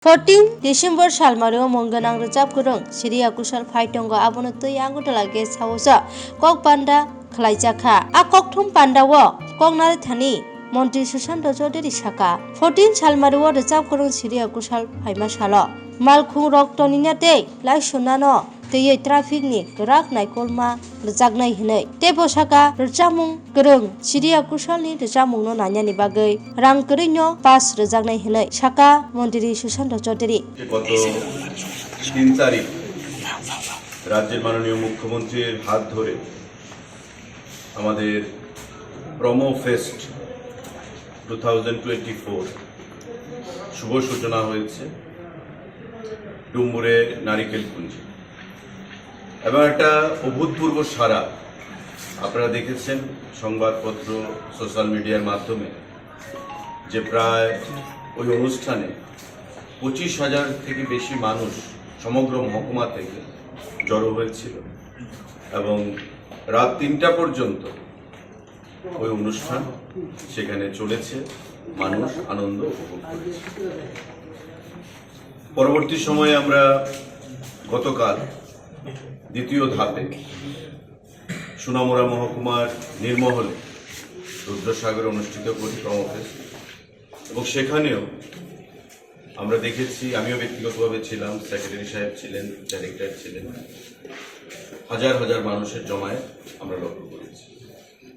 14 December salmario monganang rajab kurung Syria kusal phaitongo abono tui angutala guest house kok panda khlaijaka a kokthum pandawo koknari thani Mantri Sushant Chaudhary Saka 14 salmario rajab kurung Syria kusal phaima salo malkhung rok toninate lai sunano tei traffic ni rak naikolma rjaknai hinai te posaka rjamung kurung Syria kusal ni rjamung no nanyani bagai rang kurino pas rjaknai hinai Saka Mantri Sushant Chaudhary গত 3 তারিখ রাজ্যের মাননীয় মুখ্যমন্ত্রীর হাত ধরে আমাদের promo fest 2024 শুভ সূচনা হয়েছে ডুম্বুরে নারিকেলকুঞ্জে এবং একটা অভূতপূর্ব সাড়া আপনারা দেখেছেন সংবাদপত্র সোশ্যাল মিডিয়ার মাধ্যমে যে প্রায় ওই অনুষ্ঠানে 25,000 থেকে বেশি মানুষ সমগ্র মহকুমা থেকে জড়ো হয়েছিল এবং রাত 3টা পর্যন্ত ওই অনুষ্ঠান সেখানে চলেছে, মানুষ আনন্দ উপভোগ করেছে। পরবর্তী সময়ে আমরা গতকাল দ্বিতীয় ধাপে সোনামুড়া মহকুমার নির্মহলে রুদ্রসাগরে অনুষ্ঠিত করি প্রমোফেস্ট এবং সেখানেও আমরা দেখেছি, আমিও ব্যক্তিগতভাবে ছিলাম, সেক্রেটারি সাহেব ছিলেন, ডাইরেক্টর ছিলেন, হাজার হাজার মানুষের জমায়েত আমরা লক্ষ্য করেছি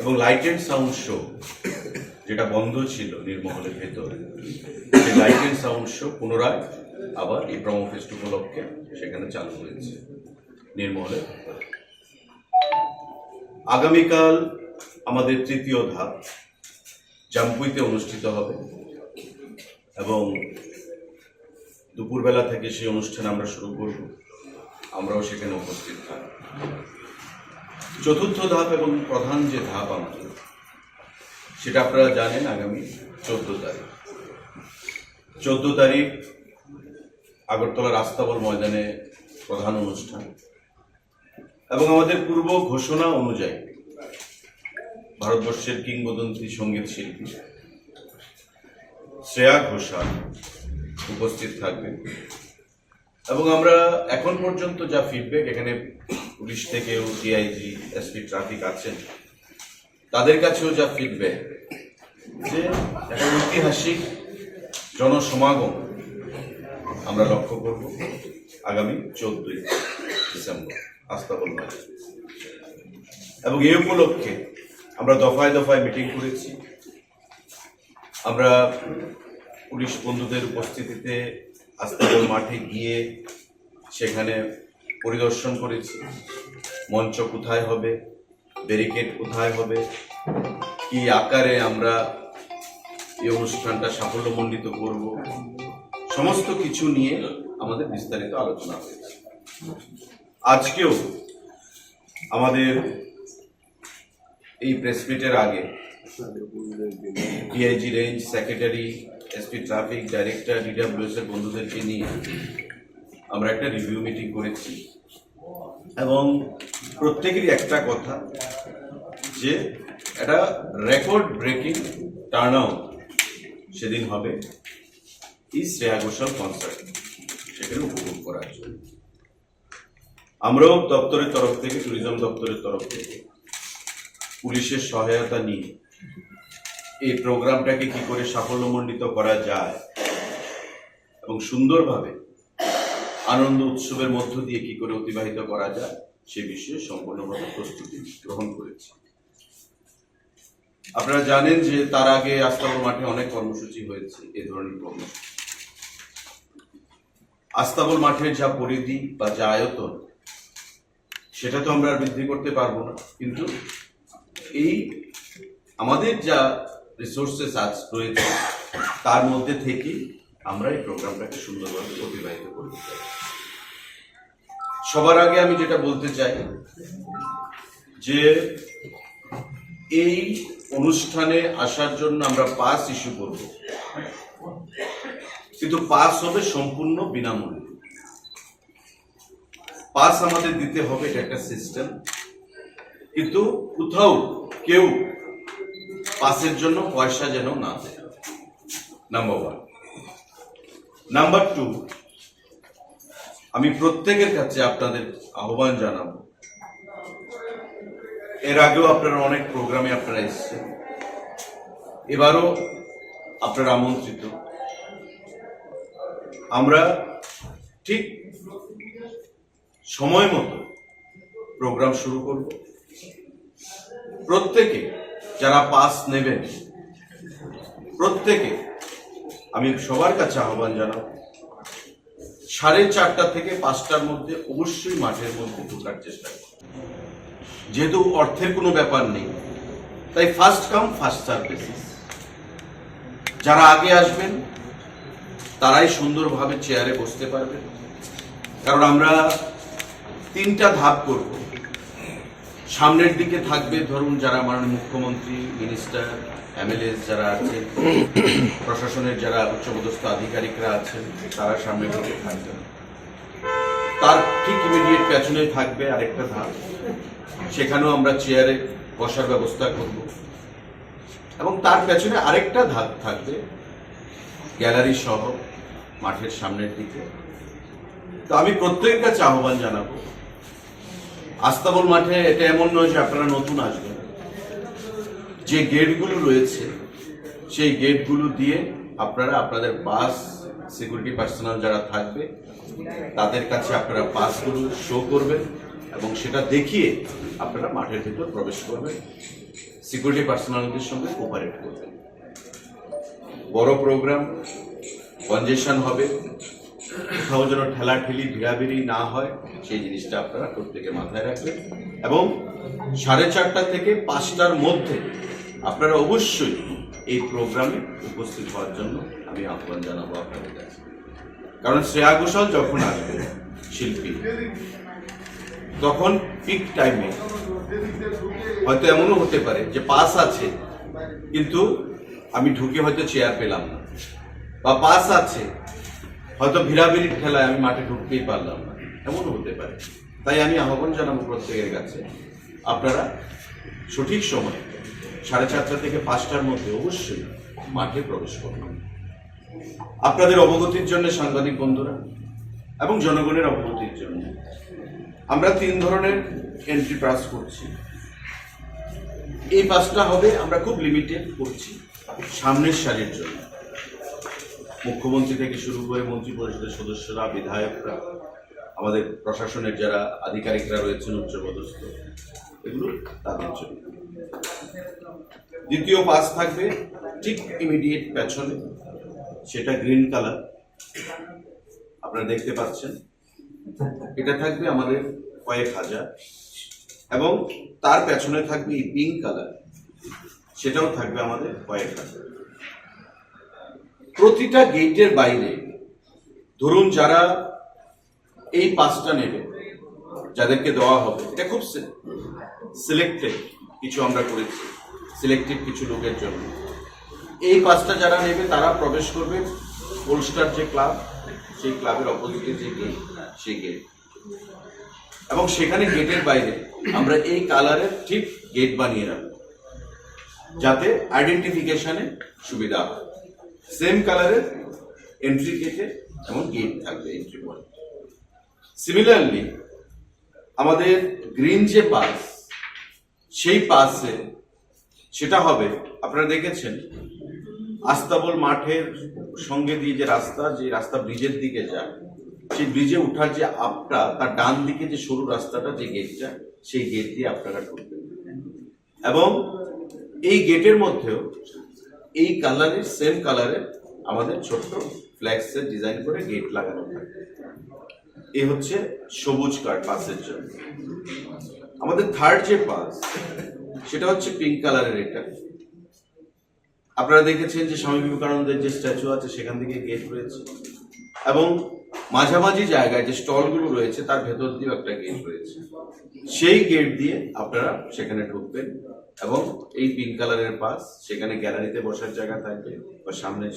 এবং লাইট অ্যান্ড সাউন্ড শো যেটা বন্ধ ছিল নির্মহলের ভেতরে, সেই লাইট অ্যান্ড সাউন্ড শো পুনরায় আবার এই প্রমোফেস্ট উপলক্ষে সেখানে চালু হয়েছে নির্মহলের। আগামীকাল আমাদের তৃতীয় ধাপ জাম্পুইতে অনুষ্ঠিত হবে এবং দুপুরবেলা থেকে সেই অনুষ্ঠান আমরা শুরু করব, আমরাও সেখানে উপস্থিত থাকব। চতুর্থ ধাপ এবং প্রধান যে ধাপ আমাদের, সেটা আপনারা জানেন আগামী 14 তারিখ আগরতলার আস্তাবল ময়দানে প্রধান অনুষ্ঠান এবং আমাদের পূর্ব ঘোষণা অনুযায়ী ভারতবর্ষের কিংবদন্তি সঙ্গীত শিল্পী শ্রেয়া ঘোষাল উপস্থিত থাকবে এবং আমরা এখন পর্যন্ত যা ফিডব্যাক, এখানে পুলিশ থেকেও ডিআইজি, এসপি ট্রাফিক আছেন, তাদের কাছেও যা ফিডব্যাক যে একটা ঐতিহাসিক জনসমাগম আমরা লক্ষ্য করব আগামী 14 ডিসেম্বর আস্তাবল ময়দানে এবং এই উপলক্ষে আমরা দফায় দফায় মিটিং করেছি। আমরা পুলিশ বন্ধুদের উপস্থিতিতে আস্তাবল মাঠে গিয়ে সেখানে পরিদর্শন করেছি, মঞ্চ কোথায় হবে, ব্যারিকেড কোথায় হবে, কি আকারে আমরা এই অনুষ্ঠানটা সাফল্যমণ্ডিত করব, সমস্ত কিছু নিয়ে আমাদের বিস্তারিত আলোচনা হয়েছে। আজকেও আমাদের এই প্রেস মিটের আগে DIG range, secretary, SP traffic, director, DWS এর বন্ধুদেরকে নিয়ে আমরা একটা রিভিউ মিটিং করেছি এবং প্রত্যেকেরই একটা কথা যে একটা রেকর্ড ব্রেকিং টার্ন আউট সেদিন হবে এই শ্রেয়া ঘোষাল কনসার্ট, সেখানে উপভোগ করার জন্য। আমরাও দপ্তরের তরফ থেকে, ট্যুরিজম দপ্তরের তরফ থেকে পুলিশের সহায়তা নিয়ে এই প্রোগ্রামটাকে কি করে সাফল্যমণ্ডিত করা যায় এবং সুন্দরভাবে আনন্দ উৎসবের মধ্য দিয়ে কি করে অতিবাহিত করা যায় সে বিষয়ে সম্পূর্ণভাবে প্রস্তুতি গ্রহণ করেছি। আপনারা জানেন যে তার আগে আস্তাবল মাঠে অনেক কর্মসূচি হয়েছে, এ ধরনের কর্মসূচি। আস্তাবল মাঠের যা পরিধি বা যা আয়তন সেটা তো আমরা বৃদ্ধি করতে পারবো না, কিন্তু এই আমাদের যা রিসোর্সেস রয়েছে তার মধ্যে থেকে আমরা এই প্রোগ্রামটাকে সুন্দরভাবে অতিবাহিত করতে চাই। সবার আগে আমি যেটা বলতে চাই যে এই অনুষ্ঠানে আসার জন্য আমরা পাস ইস্যু করব, কিন্তু পাস হবে সম্পূর্ণ বিনামূল্যে। পাস আমাদের দিতে হবে, এটা একটা সিস্টেম, কিন্তু কোথাও কেউ পাসের জন্য পয়সা যেন না দেয়, নাম্বার 1। নাম্বার 2, আমি প্রত্যেকের কাছে আপনাদের আহ্বান জানাবো, এর আগেও আপনারা অনেক প্রোগ্রামে আপনারা এসেছেন, এবারও আপনারা আমন্ত্রিত। আমরা ঠিক সময় মতো প্রোগ্রাম শুরু করব। প্রত্যেকে যারা পাস নেবেন, প্রত্যেকে আমি সবার কাছে আহ্বান জানাবো 4:30 থেকে 5টার মধ্যে অবশ্যই মাঠের মধ্যে ঢোকার চেষ্টা করব। যেহেতু অর্থের কোনো ব্যাপার নেই, তাই ফার্স্ট কাম ফার্স্ট সার্ভিস। যারা আগে আসবেন তারাই সুন্দরভাবে চেয়ারে বসতে পারবেন, কারণ আমরা 3টা ধাপ করব। সামনের দিকে থাকবে ধরুন যারা মাননীয় মুখ্যমন্ত্রী, মিনিস্টার, এমএলএ যারা আছেন, প্রশাসনের যারা উচ্চপদস্থ আধিকারিকরা আছেন, তারা সামনের দিকে থাকবেন। তার ঠিক ইমিডিয়েট পেছনে থাকবে আরেকটা ধাপ, সেখানেও আমরা চেয়ারে বসার ব্যবস্থা করব। এবং তার পেছনে আরেকটা ধাপ থাকবে গ্যালারি সহ মাঠের সামনের দিকে। তো আমি প্রত্যেকের কাছে আহ্বান জানাবো, আস্তাবল মাঠে এটা এমন নয় যে আপনারা নতুন আসবেন। যে গেটগুলো রয়েছে সেই গেটগুলো দিয়ে আপনারা আপনাদের পাস, সিকিউরিটি পার্সোনাল যারা থাকবে তাদের কাছে আপনারা পাসগুলো শো করবেন এবং সেটা দেখিয়ে আপনারা মাঠের ভিতর প্রবেশ করবেন, সিকিউরিটি পার্সোনালদের সঙ্গে কোঅপারেট করবেন। বড় প্রোগ্রাম, কনজেশন হবে, কোথাও যেন ঠেলাঠেলি ভিড়াভিড়ি না হয় সেই জিনিসটা আপনারা প্রত্যেকে মাথায় রাখবেন। এবং 4:30 থেকে 5টার মধ্যে আপনারা অবশ্যই এই প্রোগ্রামে উপস্থিত হওয়ার জন্য আমি আহ্বান জানাবো আপনাদের কাছে। কারণ শ্রেয়া ঘোষাল যখন আসবে শিল্পী, তখন পিক টাইমে হয়তো এমনও হতে পারে যে পাস আছে কিন্তু আমি ঢুকে হয়তো চেয়ার পেলাম না, বা পাস আছে হয়তো ভিড়াভিড়ির ঠেলায় আমি মাঠে ঢুকতেই পারলাম না, এমনও হতে পারে। তাই আমি আহ্বান জানাবো প্রত্যেকের কাছে, আপনারা সঠিক সময় 4:30 থেকে 5টার মধ্যে অবশ্যই মাঠে প্রবেশ করবেন। আপনাদের অবগতির জন্য সাংবাদিক বন্ধুরা এবং জনগণের অবগতির জন্য আমরা 3 ধরনের এন্ট্রি পাস করছি। এই পাসটা হবে, আমরা খুব লিমিটেড করছি সামনের সারির জন্য, মুখ্যমন্ত্রী থেকে শুরু করে মন্ত্রী পরিষদের সদস্যরা, বিধায়করা, আমাদের প্রশাসনের যারা আধিকারিকরা রয়েছেন উচ্চপদস্থ, এগুলো তাদের জন্য। দ্বিতীয় পাস থাকবে ঠিক ইমিডিয়েট পেছনে, সেটা গ্রিন কালার আপনারা দেখতে পাচ্ছেন, এটা থাকবে আমাদের কয়েক হাজার। এবং তার পেছনে থাকবে এই পিঙ্ক কালার, সেটাও থাকবে আমাদের কয়েক হাজার। প্রতিটা গেটের বাইরে ধরুন যারা এই পাসটা নেবে, যাদেরকে দেওয়া হবে, এটা খুব সিলেক্টেড কিছু আমরা করেছি, সিলেক্টেড কিছু লোকের জন্য। এই পাসটা যারা নেবে তারা প্রবেশ করবে পোলস্টার যে ক্লাব, সেই ক্লাবের অপোজিটে যে গেট, সেই গেট। এবং সেখানে গেটের বাইরে আমরা এই কালারের ঠিক গেট বানিয়ে রাখবো, যাতে আইডেন্টিফিকেশনে সুবিধা হয়। সেম কালারের এন্ট্রি গেটে এমন গেট থাকবে, এন্ট্রি পয়েন্ট। সিমিলারলি আমাদের গ্রিন যে পাস, সেই পাসে সেটা হবে, আপনারা দেখেছেন আস্তাবল মাঠের সঙ্গে দিয়ে যে রাস্তা ব্রিজের দিকে যায়, সেই ব্রিজে উঠার যে আপটা, তার ডান দিকে যে সরু রাস্তাটা, যে গেটটা, সেই গেট দিয়ে আপনারা ঢুকবেন। এবং এই গেটের মধ্যেও এই কালারের, সেম কালারের আমাদের ছোট্ট ফ্ল্যাক্সের ডিজাইন করে গেট লাগানো থাকে। এই হচ্ছে সবুজ কার্ড পাসের জন্য। আমাদের থার্ড যে পাস, সেটা হচ্ছে পিঙ্ক কালারের। এটা আপনারা দেখেছেন যে স্বামী বিবেকানন্দের যে স্ট্যাচু আছে সেখান থেকে গেট রয়েছে, এবং মাঝামাঝি জায়গায় যে স্টলগুলো রয়েছে তার ভেতর দিয়েও একটা গেট রয়েছে। সেই গেট দিয়ে আপনারা সেখানে ঢুকবেন। এবং এই পিঙ্ক কালারের পাস, সেখানে গ্যালারিতে বসার জায়গা থাকবে বা সামনে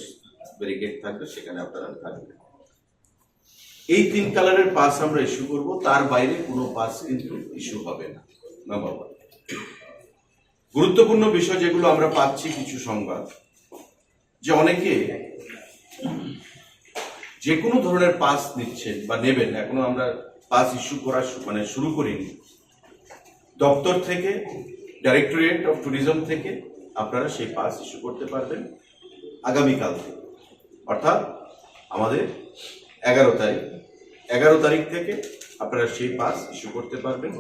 ব্যারিকেড থাকবে, সেখানে আপনারা থাকবেন। এই 3 কালারের পাস আমরা ইস্যু করব, তার বাইরে কোনো পাস কিন্তু ইস্যু হবে না। নাম্বার 1। গুরুত্বপূর্ণ বিষয় যেগুলো আমরা পাচ্ছি কিছু সংবাদ, যে অনেকে যে কোনো ধরনের পাস নিচ্ছেন বা নেবেন, এখনো আমরা পাস ইস্যু করা শুরু করিনি, দপ্তর থেকে, ডাইরেক্টরেট অফ ট্যুরিজম থেকে আপনারা সেই পাস ইস্যু করতে পারবেন আগামীকাল থেকে, অর্থাৎ আমাদের 11 তারিখ থেকে আপনারা সেই পাস ইস্যু করতে পারবেন।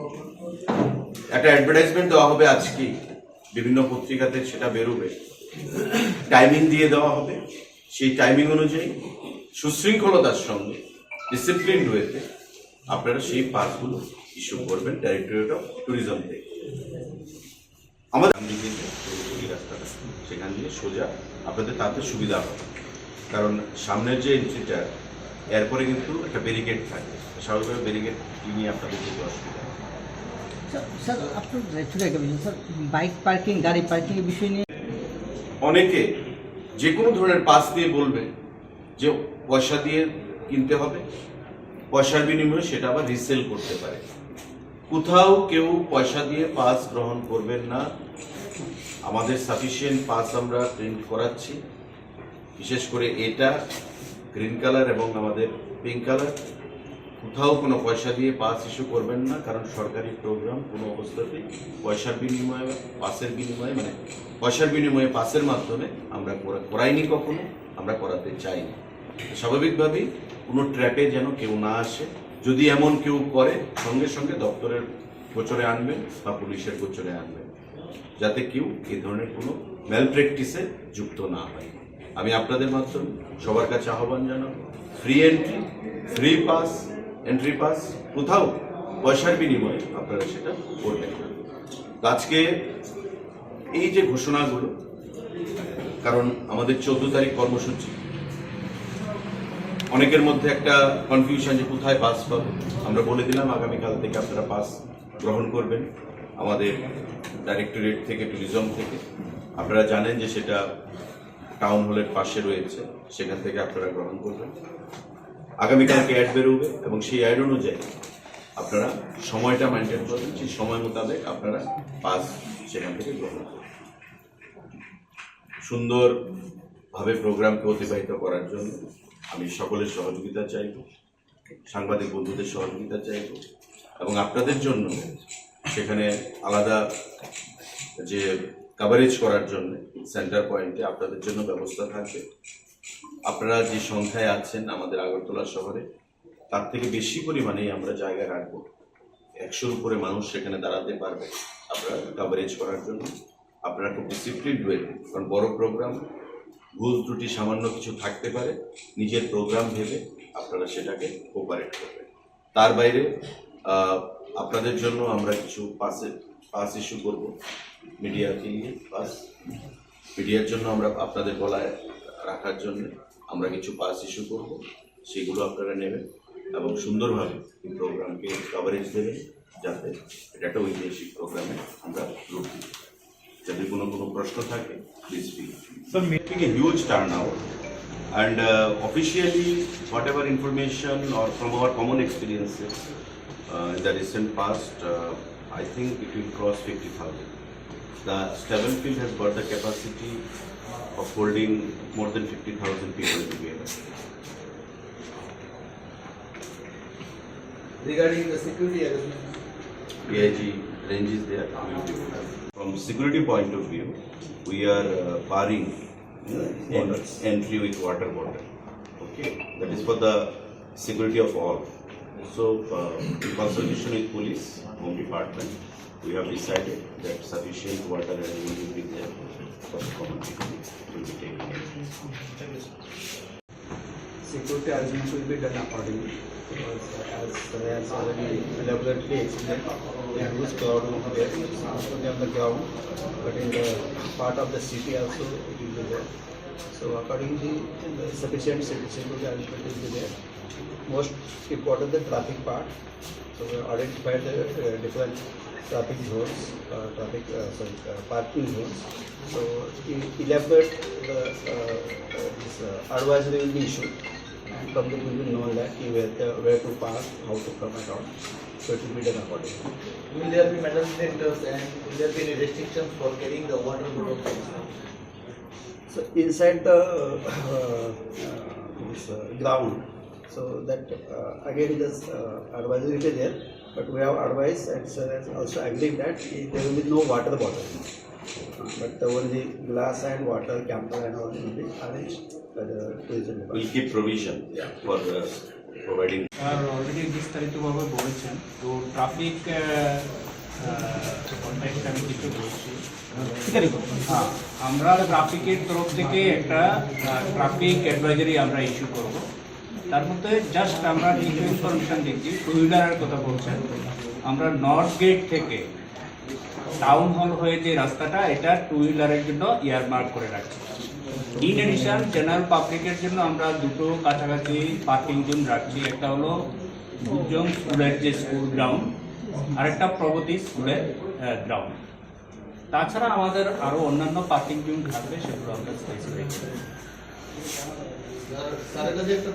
একটা অ্যাডভার্টাইজমেন্ট দেওয়া হবে আজকে, বিভিন্ন পত্রিকাতে সেটা বেরোবে, টাইমিং দিয়ে দেওয়া হবে। সেই টাইমিং অনুযায়ী সুশৃঙ্খলতার সঙ্গে ডিসিপ্লিন ওয়েতে আপনারা সেই পাসগুলো ইস্যু করবেন ডাইরেক্টরেট অফ ট্যুরিজম থেকে। আমাদের রাস্তাটা সেখান দিয়ে সোজা আপনাদের তাতে সুবিধা হবে, কারণ সামনের যে এন্ট্রিটা এরপরে কিন্তু একটা ব্যারিকেড থাকে, স্বাভাবিকভাবে ব্যারিকেড নিয়ে আপনাদের যেতে অসুবিধা। স্যার আপনার ছোট একটা বিষয় স্যার, বাইক পার্কিং, গাড়ি পার্কিংয়ের বিষয় নিয়ে অনেকে যে কোনো ধরনের পাস দিয়ে বলবে যে পয়সা দিয়ে কিনতে হবে, পয়সার বিনিময়ে সেটা আবার রিসেল করতে পারে। কোথাও কেউ পয়সা দিয়ে পাস গ্রহণ করবেন না। আমাদের সাফিসিয়েন্ট পাস আমরা প্রিন্ট করাচ্ছি, বিশেষ করে এটা গ্রিন কালার এবং আমাদের পিঙ্ক কালার। কোথাও কোনো পয়সা দিয়ে পাস ইস্যু করবেন না, কারণ সরকারি প্রোগ্রাম কোনো অবস্থাতেই পয়সার বিনিময়ে, পাসের বিনিময়ে, মানে পয়সার বিনিময়ে পাসের মাধ্যমে আমরা করাইনি, কখনো আমরা করাতে চাইনি। স্বাভাবিকভাবেই কোনো ট্র্যাপে যেন কেউ না আসে, যদি এমন কেউ করে সঙ্গে সঙ্গে দপ্তরের গোচরে আনবেন বা পুলিশের গোচরে আনবেন, যাতে কেউ এই ধরনের কোনো ম্যাল প্র্যাকটিসে যুক্ত না হয়। আমি আপনাদের মাধ্যমে সবার কাছে আহ্বান জানাবো, free entry, free pass, entry pass, কোথাও পয়সার বিনিময়ে আপনারা সেটা করবেন না। আজকে এই যে ঘোষণাগুলো, কারণ আমাদের 14 তারিখ কর্মসূচি, অনেকের মধ্যে একটা কনফিউশন যে কোথায় পাস পাবো। আমরা বলে দিলাম আগামীকাল থেকে আপনারা পাস গ্রহণ করবেন আমাদের ডাইরেক্টরেট থেকে, ট্যুরিজম থেকে। আপনারা জানেন যে সেটা টাউন হলের পাশে রয়েছে, সেখান থেকে আপনারা গ্রহণ করবেন। আগামীকালকে অ্যাড বেরোবে এবং সেই অ্যাড অনুযায়ী আপনারা সময়টা মেনটেন করবেন, সেই সময় মোতাবেক আপনারা পাস সেখান থেকে গ্রহণ করবেন। সুন্দরভাবে প্রোগ্রামকে অতিবাহিত করার জন্য আমি সকলের সহযোগিতা চাইব, সাংবাদিক বন্ধুদের সহযোগিতা চাইব, এবং আপনাদের জন্য সেখানে আলাদা যে কভারেজ করার জন্য সেন্টার পয়েন্টে আপনাদের জন্য ব্যবস্থা থাকবে। আপনারা যে সংখ্যায় আছেন আমাদের আগরতলা শহরে, তার থেকে বেশি পরিমাণেই আমরা জায়গা রাখবো। 100-র উপরে মানুষ সেখানে দাঁড়াতে পারবে আপনারা কভারেজ করার জন্য। আপনারা খুব ডিসিপ্লিন হয়ে, কারণ বড় প্রোগ্রাম, ভুল ত্রুটি সামান্য কিছু থাকতে পারে, নিজের প্রোগ্রাম ভেবে আপনারা সেটাকে কোপারেট করবেন। তার বাইরে আপনাদের জন্য আমরা কিছু পাস ইস্যু করব, মিডিয়াকে নিয়ে পাস, মিডিয়ার জন্য আমরা আপনাদের গলায় রাখার জন্য আমরা কিছু পাস ইস্যু করব, সেগুলো আপনারা নেবেন এবং সুন্দরভাবে এই প্রোগ্রামকে কভারেজ দেবেন, যাতে এটা একটা ঐতিহাসিক প্রোগ্রামে আমরা রূপ দিই। যদি কোনো প্রশ্ন থাকে please feel. So making a huge turnout, and officially whatever information or from our common experiences in the recent past, I think it will cross 50,000. The Stable Field has got the capacity of holding more than 50,000 people together. Regarding the security arrangement, AIG range is there. From security point of view, we are barring entry with water bottle. Okay, that is for the security of all. So, in consultation with police, home department, we have decided that sufficient water arrangement will be there for the common people to be taken. security arrangement will be done accordingly. Because as already elaborately explained, the huge crowd will be there, not only on the ground, but in the part of the city also it will be there. So accordingly, the sufficient security arrangement will be there. Most important the traffic part. So we have identified the different traffic zones, parking zones. So elaborate this advisory will be issued. And public will be known that where to park, how to come and all. So it will be done accordingly. Will there be metal detectors and will there be any restrictions for carrying the water bottles? So inside the this ground. So that again this advisory is there, but we have advised and sir has also agreed that there will be no water bottle, but only glass and water camper and all will be arranged by the tourism department. We'll keep provision for providing. আর already বিস্তারিতভাবে বলেছেন তো traffic contact আমি কিছু বলছি হ্যাঁ আমরা ট্রাফিকের তরফ থেকে একটা ট্রাফিক অ্যাডভাইজারি আমরা ইস্যু করব তার মধ্যে জাস্ট আমরা কিছু ইনফরমেশন দিচ্ছি টু হুইলারের কথা বলছেন আমরা নর্থ গেট থেকে টাউন হল হয়ে যে রাস্তাটা এটা টু হুইলারের জন্য ইয়ারমার্ক করে রাখছি ইন এডিশন জেনারেল পাবলিকের জন্য আমরা দুটো কাছাকাছি পার্কিং জোন রাখছি একটা হলো গুজং স্কুলের যে স্কুল গ্রাউন্ড আরেকটা প্রগতি স্কুলের গ্রাউন্ড তাছাড়া আমাদের আরও অন্যান্য পার্কিং জোন থাকবে সেগুলো আমরা স্পেসিফাই স্যারের কাছে একটা